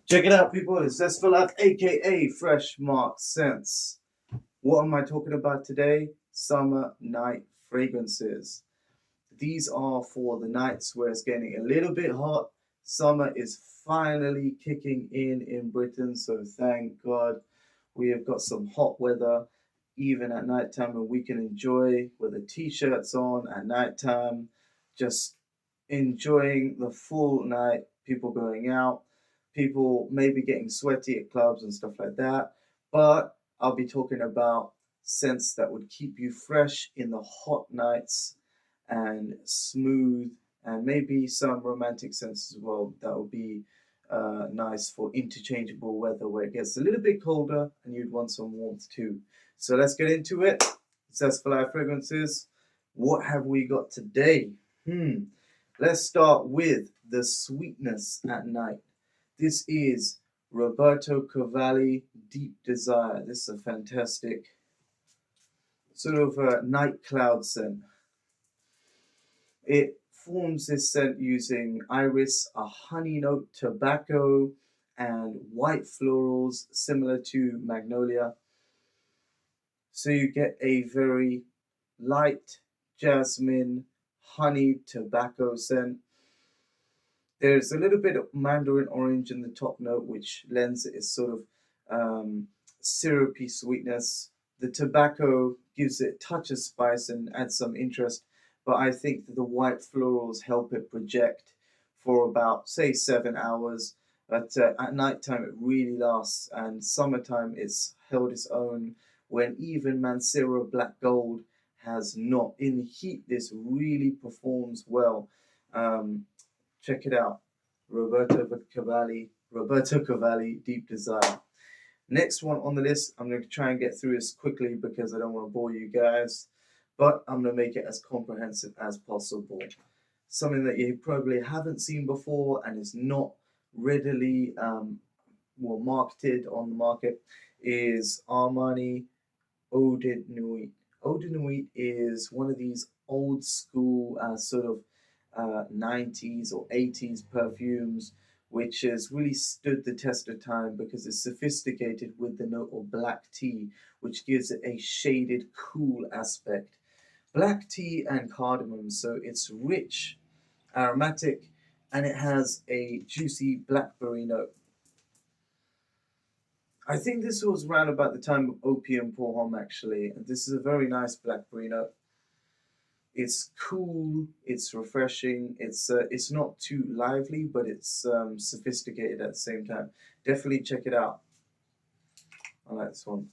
Check it out, people. It's Zest for Life, aka Fresh Mark Scents. What am I talking about today? Summer night fragrances. These are for the nights where it's getting a little bit hot. Summer is finally kicking in Britain, so thank God we have got some hot weather even at nighttime, and we can enjoy with the t-shirts on at nighttime, just enjoying the full night, people going out, people maybe getting sweaty at clubs and stuff like that. But I'll be talking about scents that would keep you fresh in the hot nights and smooth, and maybe some romantic scents as well that would be nice for interchangeable weather where it gets a little bit colder and you'd want some warmth too. So let's get into it. Zest for Life fragrances. What have we got today? Let's start with the sweetness at night. This is Roberto Cavalli Deep Desire. This is a fantastic sort of night cloud scent. It forms this scent using iris, a honey note, tobacco, and white florals similar to magnolia. So you get a very light jasmine, honey, tobacco scent. There's a little bit of mandarin orange in the top note, which lends it a sort of syrupy sweetness. The tobacco gives it a touch of spice and adds some interest, but I think that the white florals help it project for about, say, 7 hours. But at nighttime, it really lasts, and summertime, it's held its own when even Mancera Black Gold has not. In the heat, this really performs well. Check it out. Roberto Cavalli, Deep Desire. Next one on the list, I'm going to try and get through this quickly because I don't want to bore you guys, but I'm going to make it as comprehensive as possible. Something that you probably haven't seen before and is not readily marketed on the market is Armani Eau de Nuit. Eau de Nuit is one of these old school sort of 90s or 80s perfumes, which has really stood the test of time because it's sophisticated with the note of black tea, which gives it a shaded, cool aspect. Black tea and cardamom, so it's rich, aromatic, and it has a juicy blackberry note. I think this was around about the time of Opium pour Homme, actually. This is a very nice blackberry note. It's cool, it's refreshing, it's not too lively, but it's sophisticated at the same time. Definitely check it out. I like this one.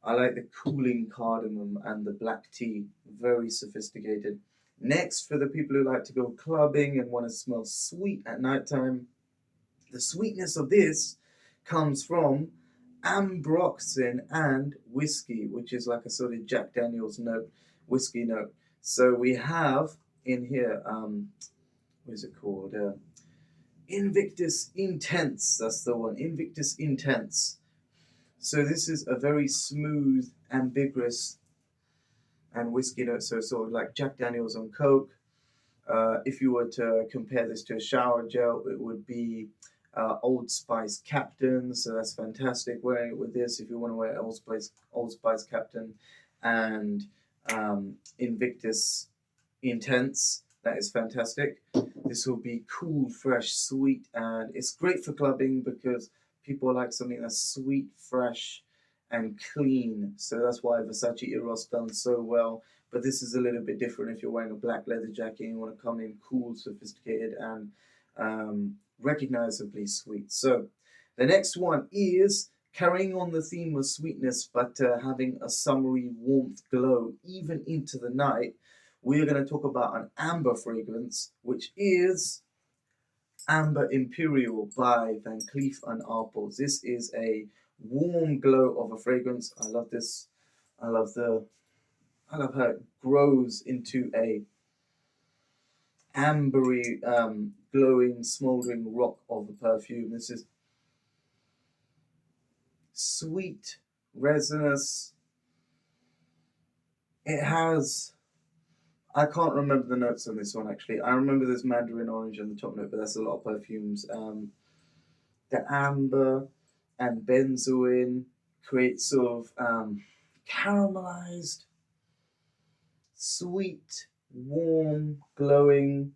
I like the cooling cardamom and the black tea. Very sophisticated. Next, for the people who like to go clubbing and want to smell sweet at nighttime, the sweetness of this comes from ambroxan and whiskey, which is like a sort of Jack Daniels note, whiskey note. So we have in here, what is it called? Invictus Intense. That's the one. Invictus Intense. So this is a very smooth, ambiguous, and whiskey note. So sort of like Jack Daniels on Coke. If you were to compare this to a shower gel, it would be Old Spice Captain. So that's fantastic. Wearing it with this, if you want to wear Old Spice Captain, and Invictus Intense, that is fantastic. This will be cool, fresh, sweet, and it's great for clubbing because people like something that's sweet, fresh, and clean. So that's why Versace Eros done so well. But this is a little bit different if you're wearing a black leather jacket and you want to come in cool, sophisticated, and recognizably sweet. So the next one is carrying on the theme of sweetness, but having a summery warmth glow even into the night. We're going to talk about an amber fragrance, which is Amber Imperial by Van Cleef and Arpels. This is a warm glow of a fragrance. I love this. I love how it grows into a ambery, glowing, smoldering rock of a perfume. This is sweet, resinous. It has, I can't remember the notes on this one actually. I remember there's mandarin orange on the top note, but that's a lot of perfumes. The amber and benzoin create sort of caramelized, sweet, warm, glowing,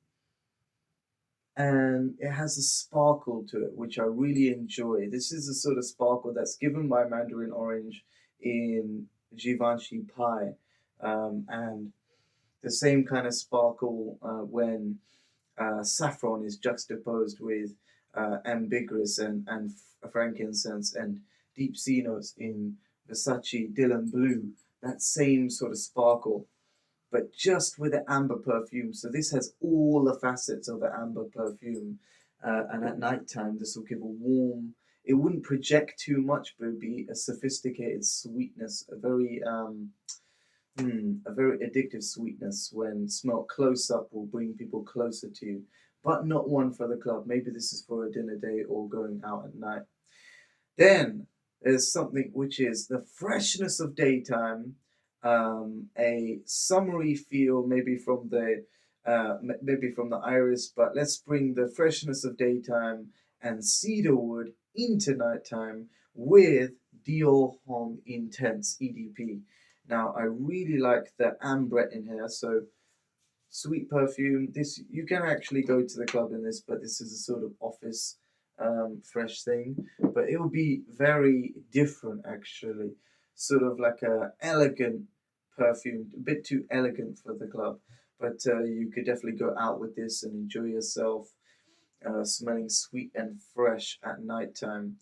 and it has a sparkle to it, which I really enjoy. This is the sort of sparkle that's given by mandarin orange in Givenchy pie, and the same kind of sparkle when saffron is juxtaposed with ambergris and frankincense and deep sea notes in Versace Dylan Blue. That same sort of sparkle, but just with the amber perfume. So this has all the facets of the amber perfume. And at nighttime, this will give a warm, it wouldn't project too much, but it would be a sophisticated sweetness, a very addictive sweetness when smelt close up will bring people closer to you, but not one for the club. Maybe this is for a dinner date or going out at night. Then there's something which is the freshness of daytime, a summery feel, maybe from the iris, but let's bring the freshness of daytime and cedarwood into nighttime with Dior Homme Intense EDP. Now I really like the amber in here, so sweet perfume. This you can actually go to the club in this, but this is a sort of office fresh thing. But it will be very different actually, sort of like a elegant perfume, a bit too elegant for the club. But you could definitely go out with this and enjoy yourself, smelling sweet and fresh at nighttime.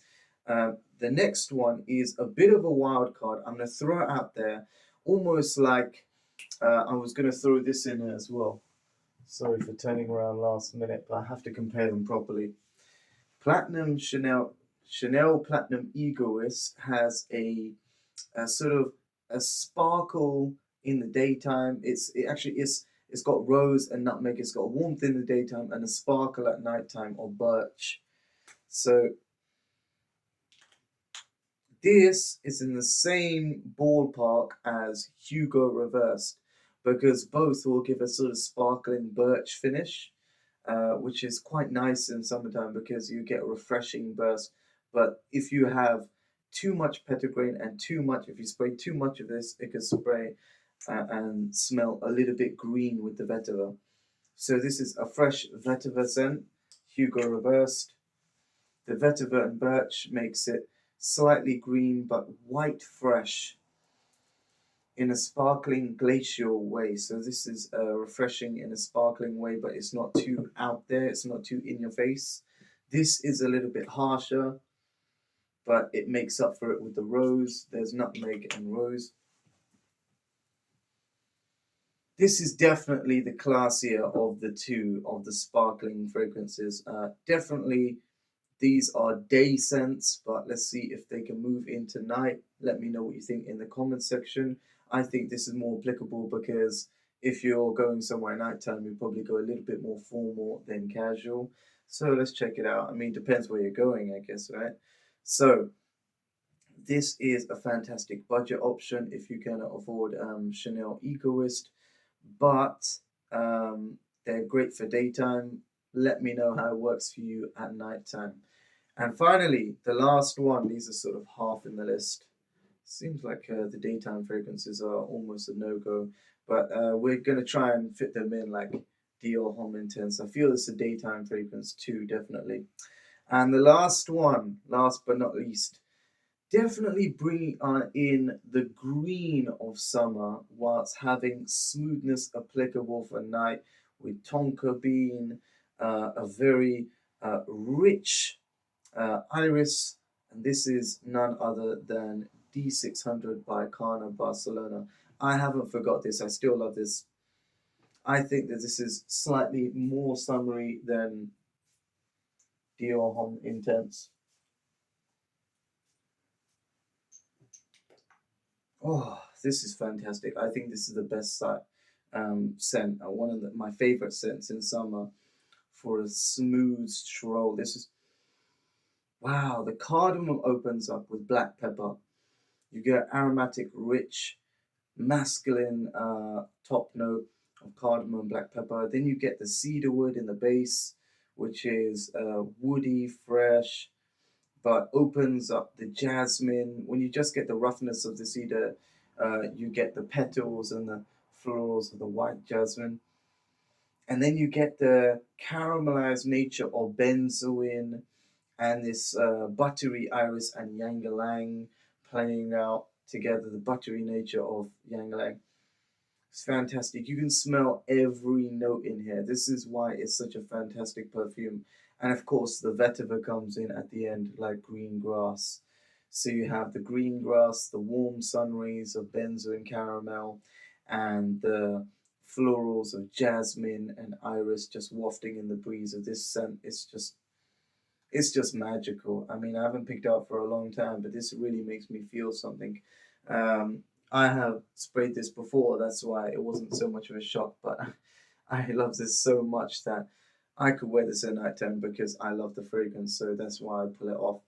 The next one is a bit of a wild card. I'm going to throw it out there, almost like I was going to throw this in as well. Sorry for turning around last minute, but I have to compare them properly. Platinum Chanel Platinum Egoist has a sort of a sparkle in the daytime. It actually is. It's got rose and nutmeg. It's got warmth in the daytime and a sparkle at nighttime of birch. So this is in the same ballpark as Hugo Reversed because both will give a sort of sparkling birch finish, which is quite nice in summertime because you get a refreshing burst. But if you have too much petitgrain and if you spray too much of this, it could spray and smell a little bit green with the vetiver. So this is a fresh vetiver scent, Hugo Reversed. The vetiver and birch makes it slightly green but white fresh in a sparkling glacial way. So this is refreshing in a sparkling way, but it's not too out there. It's not too in your face. This is a little bit harsher, but it makes up for it with the rose. There's nutmeg and rose. This is definitely the classier of the two of the sparkling fragrances. Definitely these are day scents, but let's see if they can move into night. Let me know what you think in the comments section. I think this is more applicable because if you're going somewhere at nighttime, you probably go a little bit more formal than casual. So let's check it out. I mean, depends where you're going, I guess, right? So this is a fantastic budget option if you can afford Chanel Egoist, but they're great for daytime. Let me know how it works for you at nighttime. And finally, the last one, these are sort of half in the list. Seems like the daytime fragrances are almost a no-go, but we're going to try and fit them in like Dior Homme Intense. I feel it's a daytime fragrance too, definitely. And the last one, last but not least, definitely bringing in the green of summer whilst having smoothness applicable for night with tonka bean, a very rich iris, and this is none other than D600 by Carner Barcelona. I haven't forgot this. I still love this. I think that this is slightly more summery than Dior Homme Intense. Oh, this is fantastic. I think this is the best scent, one of my favorite scents in summer for a smooth stroll. This is, wow, the cardamom opens up with black pepper. You get aromatic, rich, masculine top note of cardamom and black pepper. Then you get the cedarwood in the base, which is woody, fresh. but opens up the jasmine. When you just get the roughness of the cedar, you get the petals and the florals of the white jasmine. And then you get the caramelized nature of benzoin and this buttery iris and ylang-ylang playing out together, the buttery nature of ylang-ylang. It's fantastic. You can smell every note in here. This is why it's such a fantastic perfume. And of course, the vetiver comes in at the end like green grass. So you have the green grass, the warm sun rays of benzoin caramel, and the florals of jasmine and iris just wafting in the breeze of this scent. It's just magical. I mean, I haven't picked it up for a long time, but this really makes me feel something. I have sprayed this before, that's why it wasn't so much of a shock, but I love this so much that I could wear this at night time because I love the fragrance, so that's why I pull it off.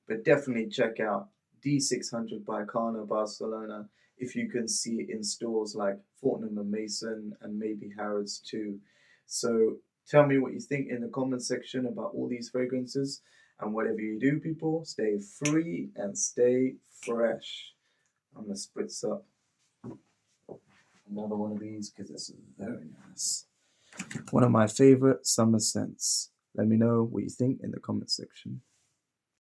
But definitely check out D600 by Carno Barcelona if you can see it in stores like Fortnum and Mason and maybe Harrods too. So tell me what you think in the comment section about all these fragrances. And whatever you do, people, stay free and stay fresh. I'm going to spritz up another one of these because it's very nice. One of my favorite summer scents. Let me know what you think in the comment section.